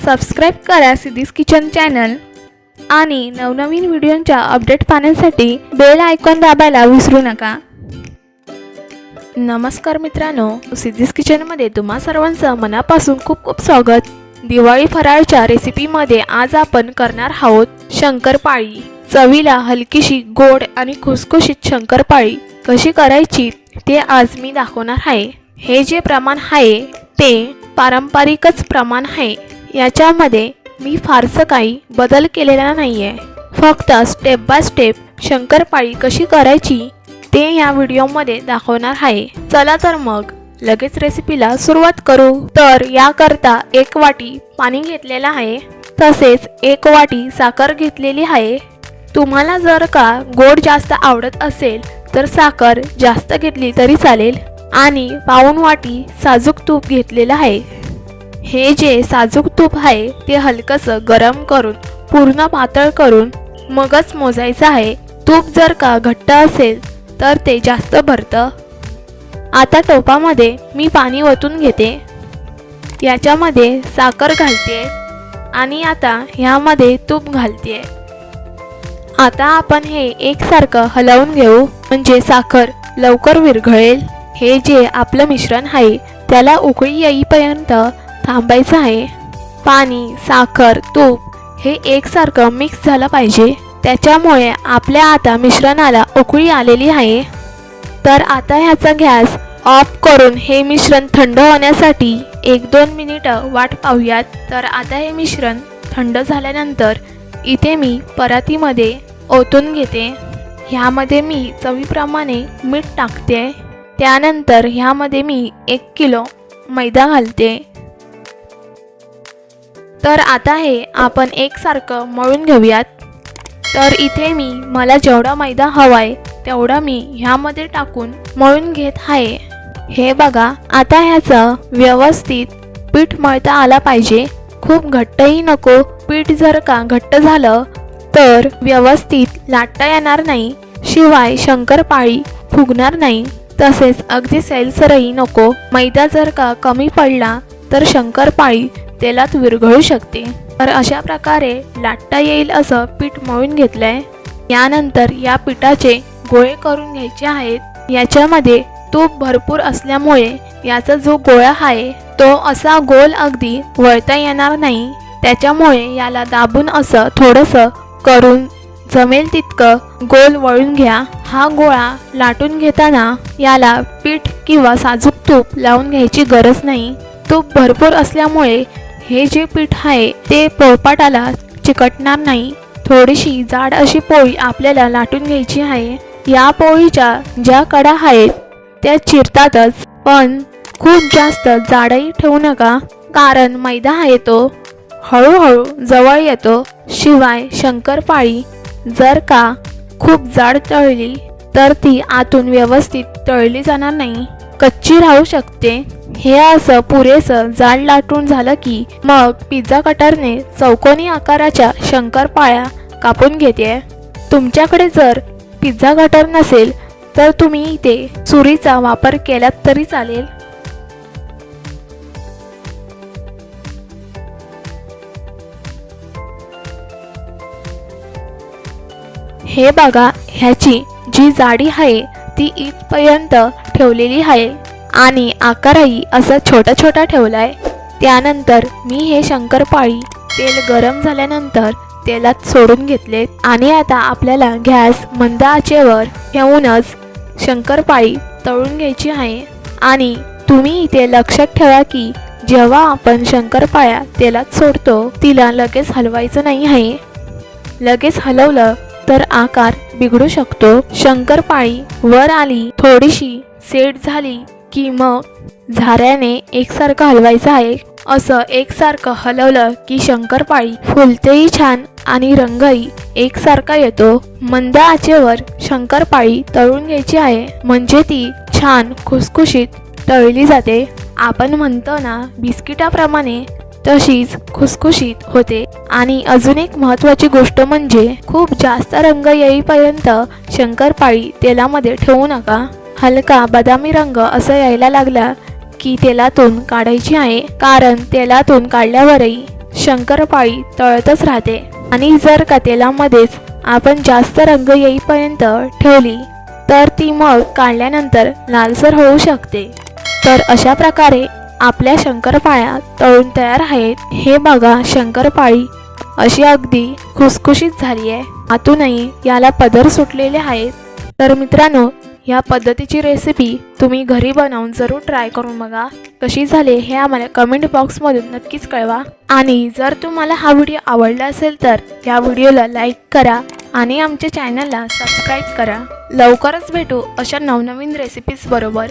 Subscribe करा siddhis kitchen channel आणि नवनवीन व्हिडिओंच्या अपडेट पाहण्यासाठी बेल आयकॉन दाबायला विसरू नका। नमस्कार मित्रांनो, सिद्धीज किचनमध्ये तुम्हा सर्वांचं मनापासून खूप खूप स्वागत। दिवाळी फराळच्या रेसिपीमध्ये आज आपण करणार आहोत शंकरपाळी। चवीला हलकीशी गोड आणि खुसखुशीत शंकरपाळी कशी करायची ते आज मी दाखवणार आहे। हे जे प्रमाण आहे ते पारंपरिकच प्रमाण आहे, याच्यामध्ये मी फारसं काही बदल केलेला नाहीये। फक्त स्टेप बाय स्टेप शंकरपाळी कशी करायची ते या व्हिडिओमध्ये दाखवणार आहे। चला तर मग लगेच रेसिपीला सुरुवात करू। तर याकरता 1 वाटी पाणी घेतलेलं आहे, तसेच 1 वाटी साखर घेतलेली आहे। तुम्हाला जर का गोड जास्त आवडत असेल तर साखर जास्त घेतली तरी चालेल। आणि पाऊण वाटी साजूक तूप घेतलेलं आहे। हे जे साजूक तूप आहे ते हलकसं गरम करून पूर्ण पातळ करून मगच मोजायचं आहे। तूप जर का घट्ट असेल तर ते जास्त भरतं। आता टोपामध्ये मी पाणी ओतून घेते, याच्यामध्ये साखर घालते आणि आता ह्यामध्ये तूप घालते। आता आपण हे एकसारखं हलवून घेऊ, म्हणजे साखर लवकर विरघळेल। हे जे आपलं मिश्रण आहे त्याला उकळी येईपर्यंत थांबायचं आहे। पाणी, साखर, तूप हे एकसारखं मिक्स झालं पाहिजे, त्याच्यामुळे आपल्या आता मिश्रणाला उकळी आलेली आहे। तर आता ह्याचा गॅस ऑफ करून हे मिश्रण थंड होण्यासाठी 1-2 मिनिटं वाट पाहूयात। तर आता हे मिश्रण थंड झाल्यानंतर इथे मी परातीमध्ये ओतून घेते। ह्यामध्ये मी चवीप्रमाणे मीठ टाकते। त्यानंतर ह्यामध्ये मी 1 किलो मैदा घालते। तर आता हे आपण एकसारखं मळून घेऊयात। तर इथे मला जेवढा मैदा हवाय तेवढा मी ह्यामध्ये टाकून मळून घेत आहे। हे बघा, आता ह्याचं व्यवस्थित पीठ मळता आला पाहिजे, खूप घट्टही नको। पीठ जर का घट्ट झालं तर व्यवस्थित लाटता येणार नाही, शिवाय शंकरपाळी फुगणार नाही। तसेच अगदी सैलसरही नको। मैदा जर का कमी पडला तर शंकरपाळी तेलात विरघळू शकते। तर अशा प्रकारे लाटता येईल असं पीठ मळून घेतलंय। यानंतर या पिठाचे गोळे करून घ्यायचे आहेत। याच्यामध्ये तूप भरपूर असल्यामुळे याचा जो गोळा आहे तो असा गोल अगदी वळता येणार नाही, त्याच्यामुळे याला दाबून असं थोडंसं करून जमेल तितकं गोल वळून घ्या। हा गोळा लाटून घेताना याला पीठ किंवा साजूक तूप लावून घ्यायची गरज नाही। तूप भरपूर असल्यामुळे हे जे पीठ आहे ते पोळपाटाला चिकटणार नाही। थोडीशी जाड अशी पोळी आपल्याला लाटून घ्यायची आहे। या पोळीच्या ज्या कडा आहेत त्या चिरतातच, पण खूप जास्त जाडही ठेवू नका, कारण मैदा आहे तो हळूहळू जवळ येतो। शिवाय शंकरपाळी जर का खूप जाड तळली तर ती आतून व्यवस्थित तळली जाणार नाही, कच्ची राहू शकते। हे असं पुरेसं जाड लाटून झालं की मग पिझ्झा कटरने चौकोनी आकाराच्या शंकरपाळ्या कापून घेते। तुमच्याकडे जर पिझ्झा कटर नसेल तर तुम्ही इथे सुरीचा वापर केलात तरी चालेल। हे बघा, ह्याची जी जाडी आहे ती इथपर्यंत ठेवलेली आहे आणि आकारही असा छोटा छोटा ठेवलाय। त्यानंतर मी हे शंकरपाळी तेल गरम झाल्यानंतर तेलात सोडून घेतले आणि आता आपल्याला गॅस मंद आचेवर ठेवूनच शंकरपाळी तळून घ्यायची आहे। आणि तुम्ही इथे लक्षात ठेवा की जेव्हा आपण शंकरपाळ्या तेलात सोडतो तिला लगेच हलवायचं नाही आहे। लगेच हलवलं तर आकार बिघडू शकतो। शंकरपाळी वर आली, थोडीशी सेट झाली की मग झाऱ्याने एकसारखं हलवायचं आहे। असं एकसारखं हलवलं की शंकरपाळी फुलतेही छान आणि रंगही एकसारखा येतो। मंद आचेवर शंकरपाळी तळून घ्यायची आहे, म्हणजे ती छान खुसखुशीत तळली जाते। आपण म्हणतो ना, बिस्किटाप्रमाणे तशीच खुसखुशीत होते। आणि अजून एक महत्त्वाची गोष्ट म्हणजे खूप जास्त रंग येईपर्यंत शंकरपाळी तेलामध्ये ठेवू नका। हलका बदामी रंग असं यायला लागला की तेलातून काढायची आहे, कारण तेलातून काढल्यावरही शंकरपाळी तळतच राहते आणि जर का तेलामध्येच आपण जास्त रंग येईपर्यंत ठेवली तर ती मग काढल्यानंतर लालसर होऊ शकते। तर अशा प्रकारे आपल्या शंकरपाळ्या तळून तयार आहेत। हे बघा, शंकरपाळी अशी अगदी खुसखुशीत झाली आहे, आतूनही याला पदर सुटलेले आहेत। तर मित्रांनो, या पद्धतीची रेसिपी तुम्ही घरी बनवून जरूर ट्राय करून बघा, कशी झाली हे आम्हाला कमेंट बॉक्समधून नक्कीच कळवा। आणि जर तुम्हाला हा व्हिडिओ आवडला असेल तर या व्हिडिओला लाईक करा आणि आमच्या चॅनलला सबस्क्राईब करा। लवकरच भेटू अशा नवनवीन रेसिपीज बरोबर।